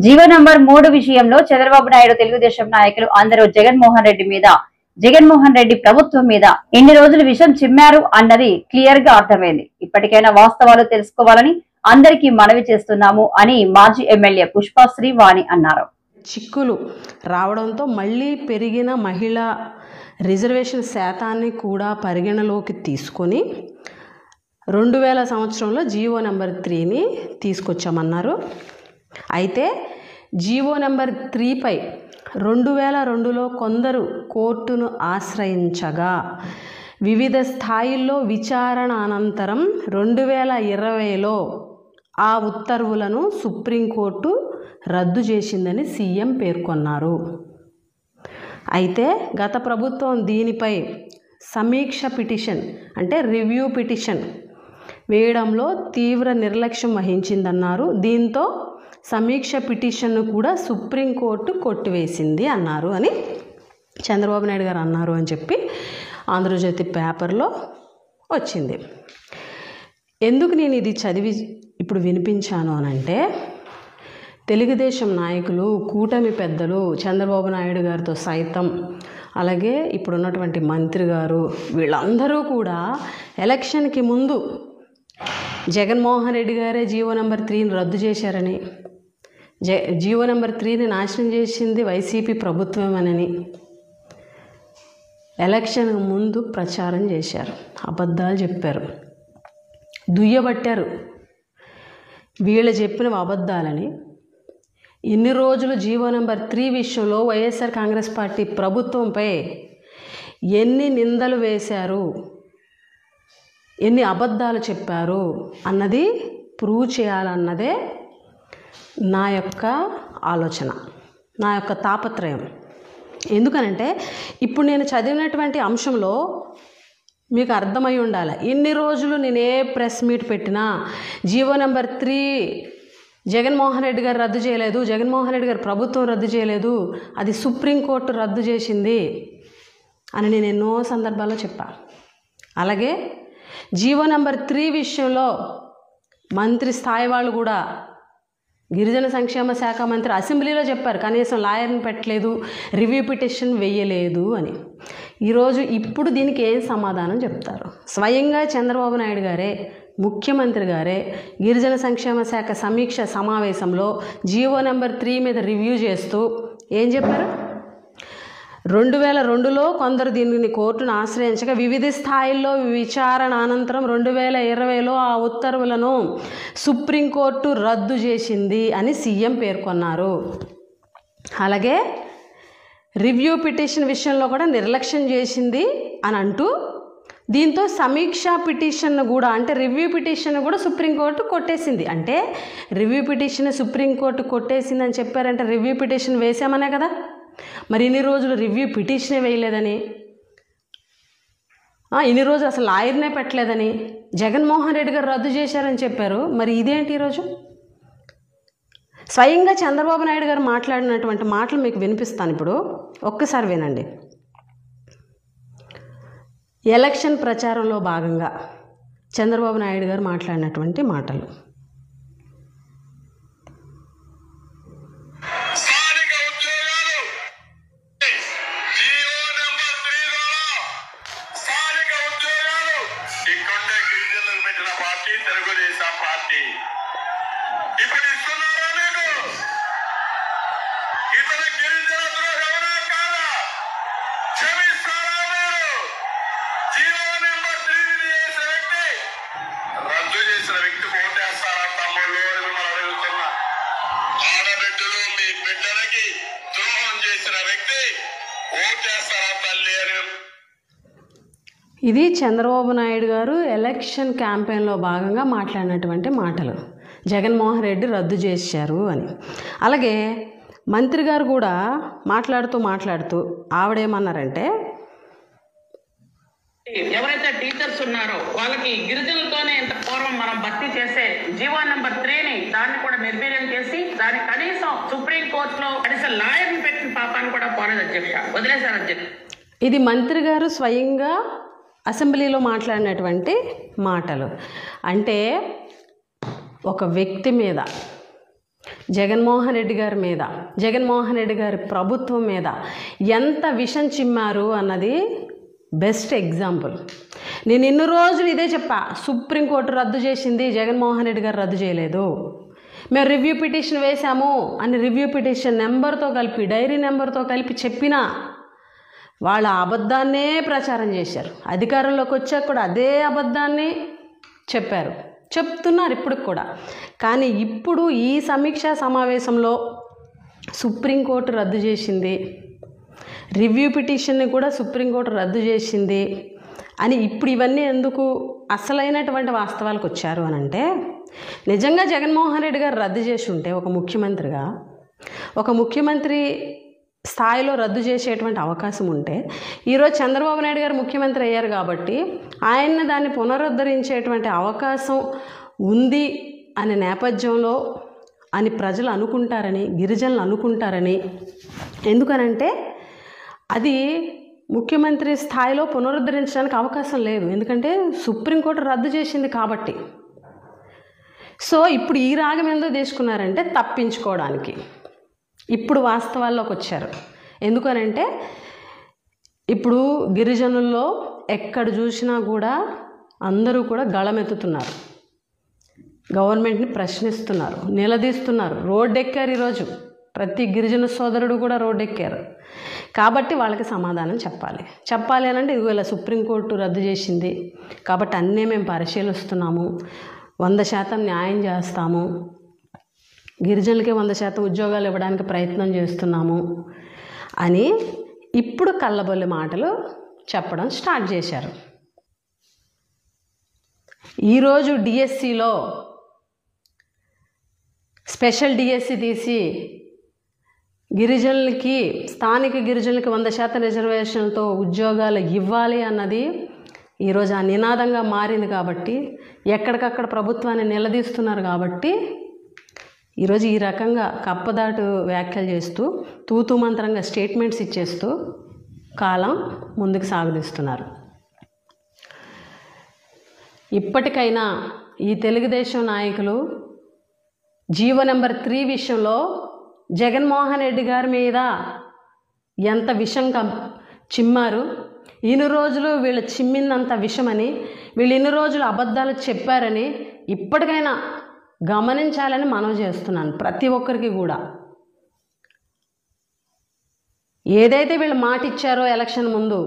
GO number 3 విషయంలో చంద్రబాబు నాయుడు తెలుగుదేశం నాయకులు అందరూ జగన్మోహన్ రెడ్డి ప్రభుత్వం మీద ఇన్ని రోజులు విషం చిమ్మారు అన్నది క్లియర్ గా అర్థమైంది. ఇప్పటికైనా వాస్తవాలు తెలుసుకోవాలని అందరికీ మనవి చేస్తున్నాము అని మాజీ ఎమ్మెల్యే పుష్పశ్రీ వాణి అన్నారు. చిక్కులు రావడంతో మళ్ళీ పెరిగిన మహిళా రిజర్వేషన్ శాతాన్ని కూడా పరిగణలోకి తీసుకొని 2000 సంవత్సరంలో జీవో నెంబర్ 3ని తీసుకొచ్చామన్నారు. అయితే జీవో నెంబర్ 3పై 2002లో కొందరు కోర్టును ఆశ్రయించగా వివిధ స్థాయిల్లో విచారణ అనంతరం 2020లో ఆ ఉత్తర్వులను సుప్రీంకోర్టు రద్దు చేసిందని సీఎం పేర్కొన్నారు. అయితే గత ప్రభుత్వం దీనిపై సమీక్ష పిటిషన్ అంటే రివ్యూ పిటిషన్ వేయడంలో తీవ్ర నిర్లక్ష్యం వహించిందన్నారు. దీంతో సమీక్ష పిటిషన్ను కూడా సుప్రీంకోర్టు కొట్టివేసింది అన్నారు అని చంద్రబాబు నాయుడు గారు అన్నారు అని చెప్పి ఆంధ్రజ్యోతి పేపర్లో వచ్చింది. ఎందుకు నేను ఇది చదివి ఇప్పుడు వినిపించాను అనంటే, తెలుగుదేశం నాయకులు, కూటమి పెద్దలు, చంద్రబాబు నాయుడు గారితో సైతం, అలాగే ఇప్పుడున్నటువంటి మంత్రి గారు, వీళ్ళందరూ కూడా ఎలక్షన్కి ముందు జగన్మోహన్ రెడ్డి గారే జీవో నెంబర్ 3ని రద్దు చేశారని, జీవో నెంబర్ 3ని నాశనం చేసింది వైసీపీ ప్రభుత్వమేనని ఎలక్షన్ ముందు ప్రచారం చేశారు. అబద్ధాలు చెప్పారు, దుయ్యబట్టారు. వీళ్ళు చెప్పినవి అబద్ధాలని ఇన్ని రోజులు జీవో నెంబర్ 3 విషయంలో వైఎస్ఆర్ కాంగ్రెస్ పార్టీ ప్రభుత్వంపై ఎన్ని నిందలు వేశారు, ఎన్ని అబద్ధాలు చెప్పారు అన్నది ప్రూవ్ చేయాలన్నదే నా యొక్క ఆలోచన, నా యొక్క తాపత్రయం. ఎందుకనంటే ఇప్పుడు నేను చదివినటువంటి అంశంలో మీకు అర్థమై ఉండాలి. ఇన్ని రోజులు నేను ఏ ప్రెస్ మీట్ పెట్టినా జీవో నెంబర్ 3 జగన్మోహన్ రెడ్డి గారు రద్దు చేయలేదు, జగన్మోహన్ రెడ్డి గారు ప్రభుత్వం రద్దు చేయలేదు, అది సుప్రీంకోర్టు రద్దు చేసింది అని నేను ఎన్నో సందర్భాల్లో చెప్పా. అలాగే జీవో నెంబర్ 3 విషయంలో మంత్రి స్థాయి వాళ్ళు కూడా, గిరిజన సంక్షేమ శాఖ మంత్రి అసెంబ్లీలో చెప్పారు, కనీసం లాయర్ని పెట్టలేదు, రివ్యూ పిటిషన్ వెయ్యలేదు అని. ఈరోజు ఇప్పుడు దీనికి ఏం సమాధానం చెప్తారు? స్వయంగా చంద్రబాబు నాయుడు గారే, ముఖ్యమంత్రి గారే గిరిజన సంక్షేమ శాఖ సమీక్ష సమావేశంలో జీవో నెంబర్ 3 మీద రివ్యూ చేస్తూ ఏం చెప్పారు? 2002లో కొందరు దీనిని కోర్టును ఆశ్రయించగా వివిధ స్థాయిల్లో విచారణ అనంతరం 2020లో ఆ ఉత్తర్వులను సుప్రీంకోర్టు రద్దు చేసింది అని సీఎం పేర్కొన్నారు. అలాగే రివ్యూ పిటిషన్ విషయంలో కూడా నిర్లక్ష్యం చేసింది అని అంటూ, దీంతో సమీక్షా పిటిషన్ కూడా అంటే రివ్యూ పిటిషన్ కూడా సుప్రీంకోర్టు కొట్టేసింది. అంటే రివ్యూ పిటిషన్ సుప్రీంకోర్టు కొట్టేసిందని చెప్పారంటే రివ్యూ పిటిషన్ వేసామనే కదా. మరి ఇన్ని రోజులు రివ్యూ పిటిషనే వేయలేదని, ఇన్ని రోజులు అసలు లాయర్నే పెట్టలేదని జగన్మోహన్ రెడ్డి గారు రద్దు చేశారని చెప్పారు. మరి ఇదేంటి ఈరోజు? స్వయంగా చంద్రబాబు నాయుడు గారు మాట్లాడినటువంటి మాటలు మీకు వినిపిస్తాను. ఇప్పుడు ఒక్కసారి వినండి. ఎలక్షన్ ప్రచారంలో భాగంగా చంద్రబాబు నాయుడు గారు మాట్లాడినటువంటి మాటలు. ఇది చంద్రబాబు నాయుడు గారు ఎలక్షన్ క్యాంపెయిన్లో భాగంగా మాట్లాడినటువంటి మాటలు. జగన్మోహన్ రెడ్డి రద్దు చేశారు అని. అలాగే మంత్రి గారు కూడా మాట్లాడుతూ ఆవిడేమన్నారంటే, ఎవరైతే టీచర్స్ ఉన్నారో వాళ్ళకి గిరిజనులతోనే ఇంత పూర్వం మనం భర్తీ చేసే జీవో నెంబర్ 3ని దాన్ని కూడా నిర్వీర్యం చేసి దాన్ని కనీసం సుప్రీం కోర్టులో కనీసం లాయర్ని పెట్టిన పాపాన్ని కూడా పోలేదు అధ్యక్ష, వదిలేశారు అధ్యక్ష. ఇది మంత్రి గారు స్వయంగా అసెంబ్లీలో మాట్లాడినటువంటి మాటలు. అంటే ఒక వ్యక్తి మీద జగన్మోహన్ రెడ్డి గారి మీద, జగన్మోహన్ రెడ్డి గారి ప్రభుత్వం మీద ఎంత విషం చిమ్మారు అన్నది బెస్ట్ ఎగ్జాంపుల్. నేను ఇన్ని రోజులు ఇదే చెప్పా, సుప్రీంకోర్టు రద్దు చేసింది, జగన్మోహన్ రెడ్డి గారు రద్దు చేయలేదు. మేము రివ్యూ పిటిషన్ వేశాము అని రివ్యూ పిటిషన్ నెంబర్తో కలిపి, డైరీ నెంబర్తో కలిపి చెప్పినా వాళ్ళ అబద్ధాన్నే ప్రచారం చేశారు. అధికారంలోకి వచ్చాక కూడా అదే అబద్ధాన్ని చెప్పారు, చెప్తున్నారు ఇప్పటికి కూడా. కానీ ఇప్పుడు ఈ సమీక్షా సమావేశంలో సుప్రీంకోర్టు రద్దు చేసింది, రివ్యూ పిటిషన్ని కూడా సుప్రీంకోర్టు రద్దు చేసింది అని ఇప్పుడు ఇవన్నీ ఎందుకు అసలైనటువంటి వాస్తవాలకు వచ్చారు అని అంటే, నిజంగా జగన్మోహన్ రెడ్డి గారు రద్దు చేసి ఉంటే ఒక ముఖ్యమంత్రిగా, ఒక ముఖ్యమంత్రి స్థాయిలో రద్దు చేసేటువంటి అవకాశం ఉంటే, ఈరోజు చంద్రబాబు నాయుడు గారు ముఖ్యమంత్రి అయ్యారు కాబట్టి ఆయన్ని దాన్ని పునరుద్ధరించేటువంటి అవకాశం ఉంది అనే నేపథ్యంలో అని ప్రజలు అనుకుంటారని, గిరిజనులు అనుకుంటారని. ఎందుకనంటే అది ముఖ్యమంత్రి స్థాయిలో పునరుద్ధరించడానికి అవకాశం లేదు, ఎందుకంటే సుప్రీంకోర్టు రద్దు చేసింది కాబట్టి. సో ఇప్పుడు ఈ రాగం ఎందుకు తీసుకున్నారంటే తప్పించుకోవడానికి. ఇప్పుడు వాస్తవాల్లోకి వచ్చారు. ఎందుకనంటే ఇప్పుడు గిరిజనుల్లో ఎక్కడ చూసినా కూడా అందరూ కూడా గళమెత్తుతున్నారు, గవర్నమెంట్ని ప్రశ్నిస్తున్నారు, నిలదీస్తున్నారు, రోడ్డెక్కారు. ఈరోజు ప్రతి గిరిజన సోదరుడు కూడా రోడ్డెక్కారు. కాబట్టి వాళ్ళకి సమాధానం చెప్పాలి అని అంటే, ఇదిగో ఇలా సుప్రీంకోర్టు రద్దు చేసింది కాబట్టి అన్నీ మేము పరిశీలిస్తున్నాము, 100% న్యాయం చేస్తాము, గిరిజనులకి 100% ఉద్యోగాలు ఇవ్వడానికి ప్రయత్నం చేస్తున్నాము అని ఇప్పుడు కళ్ళబొల్లి మాటలు చెప్పడం స్టార్ట్ చేశారు. ఈరోజు డిఎస్సిలో స్పెషల్ డిఎస్సి తీసి గిరిజనులకి, స్థానిక గిరిజనులకి 100% రిజర్వేషన్లతో ఉద్యోగాలు ఇవ్వాలి అన్నది ఈరోజు ఆ నినాదంగా మారింది. కాబట్టి ఎక్కడికక్కడ ప్రభుత్వాన్ని నిలదీస్తున్నారు. కాబట్టి ఈరోజు ఈ రకంగా కప్పదాటు వ్యాఖ్యలు చేస్తూ, తూతూ మంత్రంగా స్టేట్మెంట్స్ ఇచ్చేస్తూ కాలం ముందుకు సాగదీస్తున్నారు. ఇప్పటికైనా ఈ తెలుగుదేశం నాయకులు జీవో నెంబర్ 3 విషయంలో జగన్మోహన్ రెడ్డి గారి మీద ఎంత విషం చిమ్మారు, ఇన్ని రోజులు వీళ్ళు చిమ్మిందంత విషమని, వీళ్ళు ఇన్ని రోజులు అబద్ధాలు చెప్పారని ఇప్పటికైనా గమనించాలని మనవి చేస్తున్నాను ప్రతి ఒక్కరికి కూడా. ఏదైతే వీళ్ళు మాట ఇచ్చారో ఎలక్షన్ ముందు,